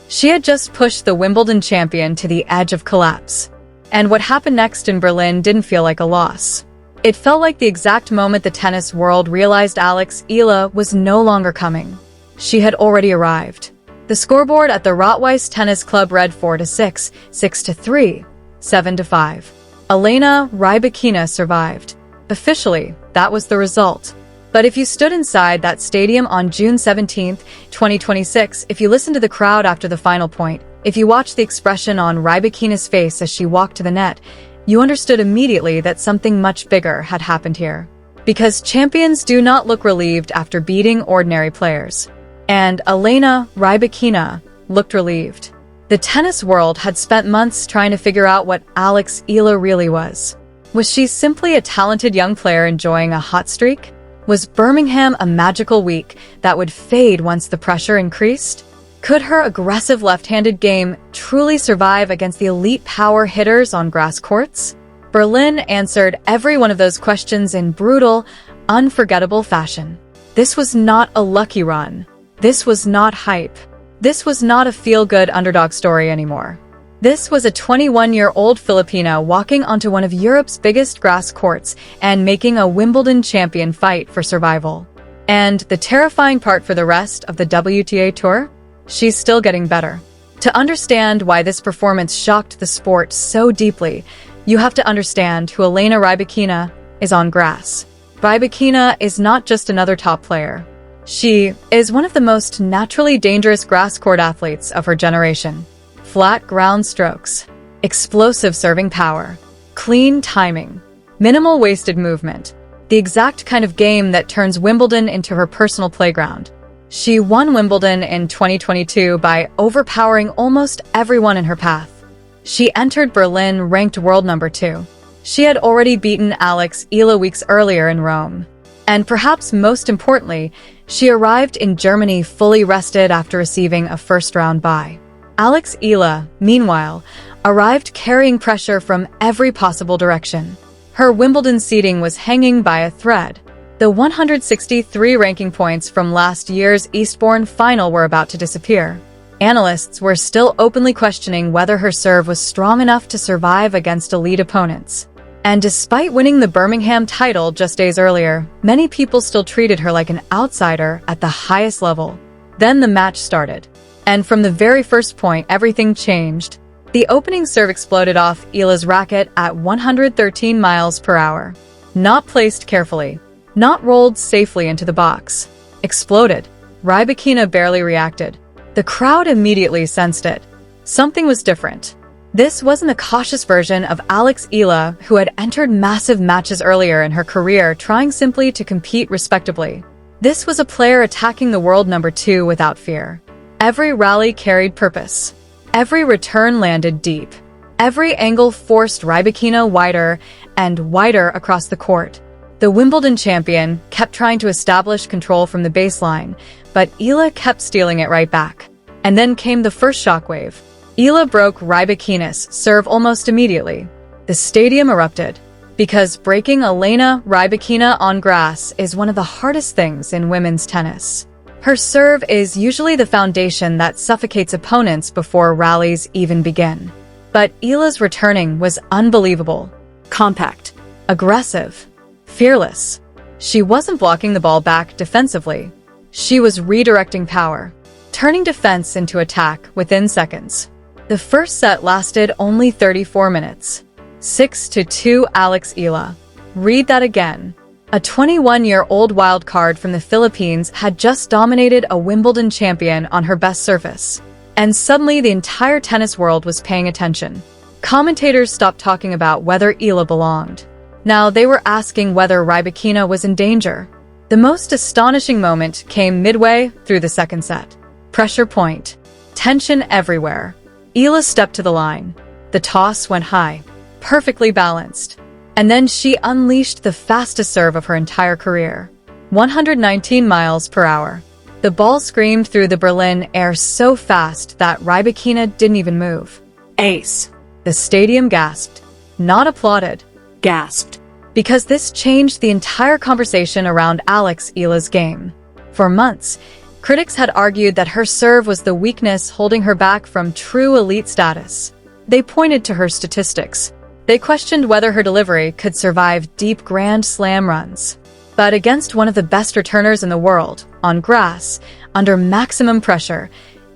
She had just pushed the Wimbledon champion to the edge of collapse. And what happened next in Berlin didn't feel like a loss. It felt like the exact moment the tennis world realized Alex Eala was no longer coming. She had already arrived. The scoreboard at the Rotweiss Tennis Club read 4-6, 6-3, 7-5. Elena Rybakina survived. Officially, that was the result. But if you stood inside that stadium on June 17, 2026, if you listened to the crowd after the final point, if you watched the expression on Rybakina's face as she walked to the net, you understood immediately that something much bigger had happened here. Because champions do not look relieved after beating ordinary players. And Elena Rybakina looked relieved. The tennis world had spent months trying to figure out what Alex Eala really was. Was she simply a talented young player enjoying a hot streak? Was Birmingham a magical week that would fade once the pressure increased? Could her aggressive left-handed game truly survive against the elite power hitters on grass courts? Berlin answered every one of those questions in brutal, unforgettable fashion. This was not a lucky run. This was not hype. This was not a feel-good underdog story anymore. This was a 21-year-old Filipino walking onto one of Europe's biggest grass courts and making a Wimbledon champion fight for survival. And the terrifying part for the rest of the WTA Tour? She's still getting better. To understand why this performance shocked the sport so deeply, you have to understand who Elena Rybakina is on grass. Rybakina is not just another top player. She is one of the most naturally dangerous grass court athletes of her generation. Flat ground strokes, explosive serving power, clean timing, minimal wasted movement, the exact kind of game that turns Wimbledon into her personal playground. She won Wimbledon in 2022 by overpowering almost everyone in her path. She entered Berlin ranked world number 2. She had already beaten Alex Eala weeks earlier in Rome. And perhaps most importantly, she arrived in Germany fully rested after receiving a first-round bye. Alex Eala, meanwhile, arrived carrying pressure from every possible direction. Her Wimbledon seeding was hanging by a thread. The 163 ranking points from last year's Eastbourne final were about to disappear. Analysts were still openly questioning whether her serve was strong enough to survive against elite opponents. And despite winning the Birmingham title just days earlier, many people still treated her like an outsider at the highest level. Then the match started. And from the very first point, everything changed. The opening serve exploded off Eala's racket at 113 miles per hour. Not placed carefully. Not rolled safely into the box. Exploded. Rybakina barely reacted. The crowd immediately sensed it. Something was different. This wasn't a cautious version of Alex Eala, who had entered massive matches earlier in her career trying simply to compete respectably. This was a player attacking the world number 2 without fear. Every rally carried purpose. Every return landed deep. Every angle forced Rybakina wider and wider across the court. The Wimbledon champion kept trying to establish control from the baseline, but Eala kept stealing it right back. And then came the first shockwave. Eala broke Rybakina's serve almost immediately. The stadium erupted. Because breaking Elena Rybakina on grass is one of the hardest things in women's tennis. Her serve is usually the foundation that suffocates opponents before rallies even begin. But Eala's returning was unbelievable. Compact. Aggressive. Fearless. She wasn't blocking the ball back defensively. She was redirecting power. Turning defense into attack within seconds. The first set lasted only 34 minutes. 6-2 Alex Eala. Read that again. A 21-year-old wild card from the Philippines had just dominated a Wimbledon champion on her best surface. And suddenly the entire tennis world was paying attention. Commentators stopped talking about whether Eala belonged. Now they were asking whether Rybakina was in danger. The most astonishing moment came midway through the second set. Pressure point. Tension everywhere. Eala stepped to the line. The toss went high. Perfectly balanced. And then she unleashed the fastest serve of her entire career. 119 miles per hour. The ball screamed through the Berlin air so fast that Rybakina didn't even move. Ace. The stadium gasped. Not applauded. Gasped. Because this changed the entire conversation around Alex Eala's game. For months, Critics had argued that her serve was the weakness holding her back from true elite status. They pointed to her statistics. They questioned whether her delivery could survive deep Grand Slam runs. But against one of the best returners in the world, on grass, under maximum pressure,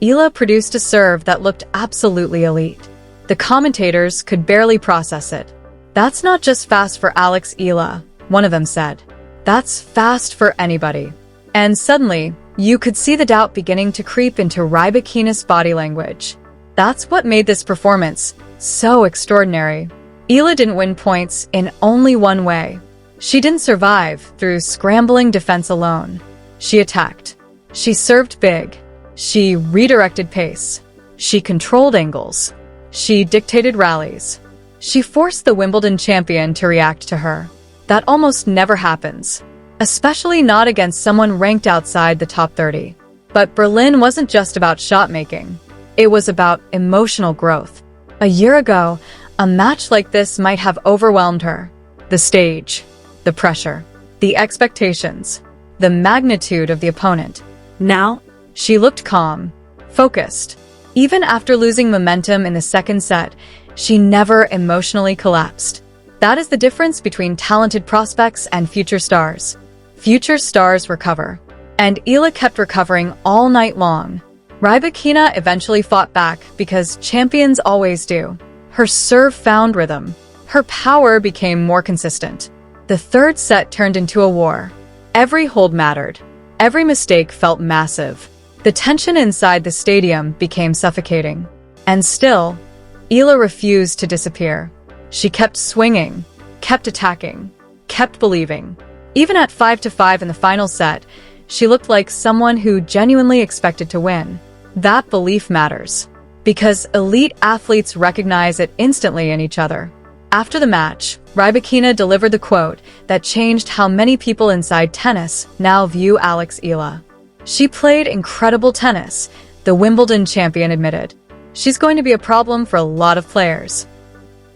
Eala produced a serve that looked absolutely elite. The commentators could barely process it. "That's not just fast for Alex Eala," one of them said. "That's fast for anybody." And suddenly, you could see the doubt beginning to creep into Rybakina's body language. That's what made this performance so extraordinary. Eala didn't win points in only one way. She didn't survive through scrambling defense alone. She attacked. She served big. She redirected pace. She controlled angles. She dictated rallies. She forced the Wimbledon champion to react to her. That almost never happens, especially not against someone ranked outside the top 30. But Berlin wasn't just about shot-making. It was about emotional growth. A year ago, a match like this might have overwhelmed her. The stage, the pressure, the expectations, the magnitude of the opponent. Now, she looked calm, focused. Even after losing momentum in the second set, she never emotionally collapsed. That is the difference between talented prospects and future stars. Future stars recover. And Eala kept recovering all night long. Rybakina eventually fought back because champions always do. Her serve found rhythm. Her power became more consistent. The third set turned into a war. Every hold mattered. Every mistake felt massive. The tension inside the stadium became suffocating. And still, Eala refused to disappear. She kept swinging, kept attacking, kept believing. Even at 5-5 in the final set, she looked like someone who genuinely expected to win. That belief matters, because elite athletes recognize it instantly in each other. After the match, Rybakina delivered the quote that changed how many people inside tennis now view Alex Eala. "She played incredible tennis," the Wimbledon champion admitted. "She's going to be a problem for a lot of players."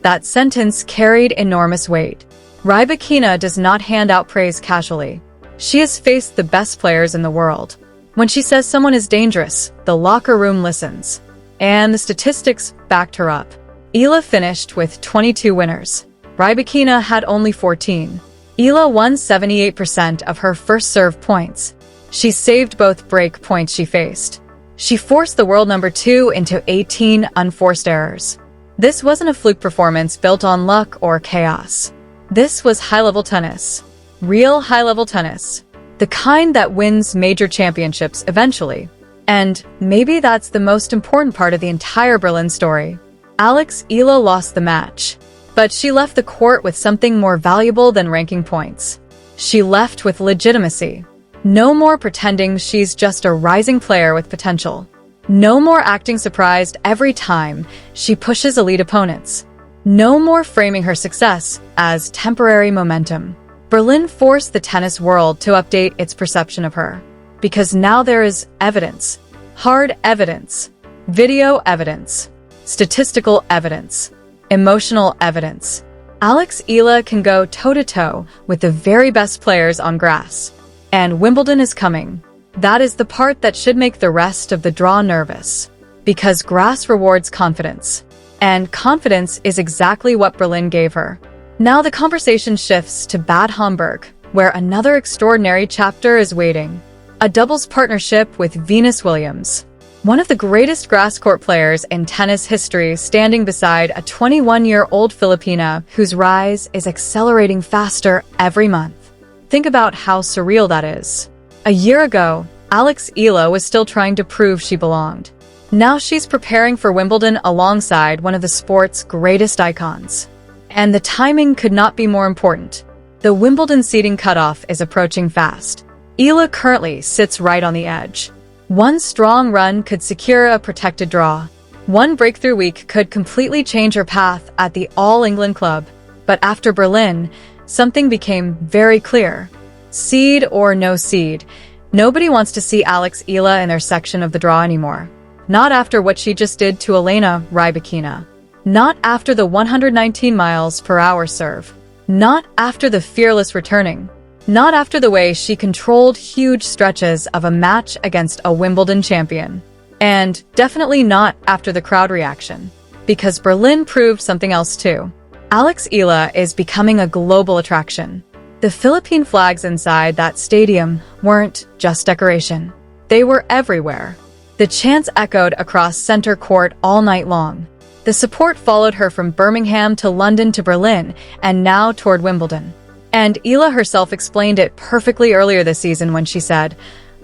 That sentence carried enormous weight. Rybakina does not hand out praise casually. She has faced the best players in the world. When she says someone is dangerous, the locker room listens. And the statistics backed her up. Eala finished with 22 winners. Rybakina had only 14. Eala won 78% of her first serve points. She saved both break points she faced. She forced the world number 2 into 18 unforced errors. This wasn't a fluke performance built on luck or chaos. This was high-level tennis. Real high-level tennis. The kind that wins major championships eventually. And maybe that's the most important part of the entire Berlin story. Alex Eala lost the match. But she left the court with something more valuable than ranking points. She left with legitimacy. No more pretending she's just a rising player with potential. No more acting surprised every time she pushes elite opponents. No more framing her success as temporary momentum. Berlin forced the tennis world to update its perception of her. Because now there is evidence. Hard evidence. Video evidence. Statistical evidence. Emotional evidence. Alex Eala can go toe-to-toe with the very best players on grass. And Wimbledon is coming. That is the part that should make the rest of the draw nervous. Because grass rewards confidence. And confidence is exactly what Berlin gave her. Now the conversation shifts to Bad Homburg, where another extraordinary chapter is waiting. A doubles partnership with Venus Williams. One of the greatest grass court players in tennis history, standing beside a 21-year-old Filipina whose rise is accelerating faster every month. Think about how surreal that is. A year ago, Alex Eala was still trying to prove she belonged. Now she's preparing for Wimbledon alongside one of the sport's greatest icons. And the timing could not be more important. The Wimbledon seeding cutoff is approaching fast. Eala currently sits right on the edge. One strong run could secure a protected draw. One breakthrough week could completely change her path at the All England Club. But after Berlin, something became very clear. Seed or no seed, nobody wants to see Alex Eala in their section of the draw anymore. Not after what she just did to Elena Rybakina. Not after the 119 miles per hour serve. Not after the fearless returning. Not after the way she controlled huge stretches of a match against a Wimbledon champion. And definitely not after the crowd reaction. Because Berlin proved something else too. Alex Eala is becoming a global attraction. The Philippine flags inside that stadium weren't just decoration. They were everywhere. The chants echoed across center court all night long. The support followed her from Birmingham to London to Berlin, and now toward Wimbledon. And Eala herself explained it perfectly earlier this season when she said,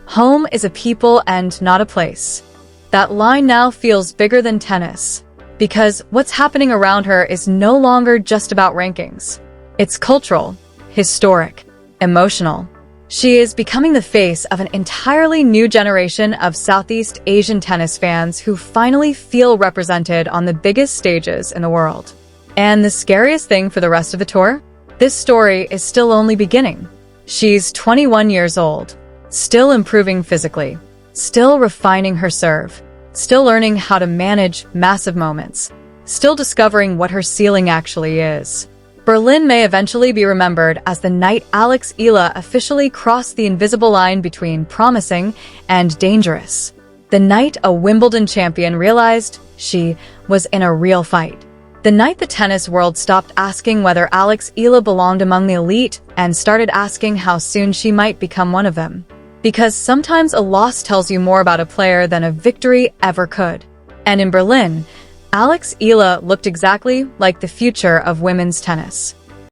"Home is a people and not a place." That line now feels bigger than tennis, because what's happening around her is no longer just about rankings. It's cultural, historic, emotional. She is becoming the face of an entirely new generation of Southeast Asian tennis fans who finally feel represented on the biggest stages in the world. And the scariest thing for the rest of the tour? This story is still only beginning. She's 21 years old, still improving physically, still refining her serve, still learning how to manage massive moments, still discovering what her ceiling actually is. Berlin may eventually be remembered as the night Alex Eala officially crossed the invisible line between promising and dangerous. The night a Wimbledon champion realized she was in a real fight. The night the tennis world stopped asking whether Alex Eala belonged among the elite and started asking how soon she might become one of them. Because sometimes a loss tells you more about a player than a victory ever could. And in Berlin, Alex Eala looked exactly like the future of women's tennis.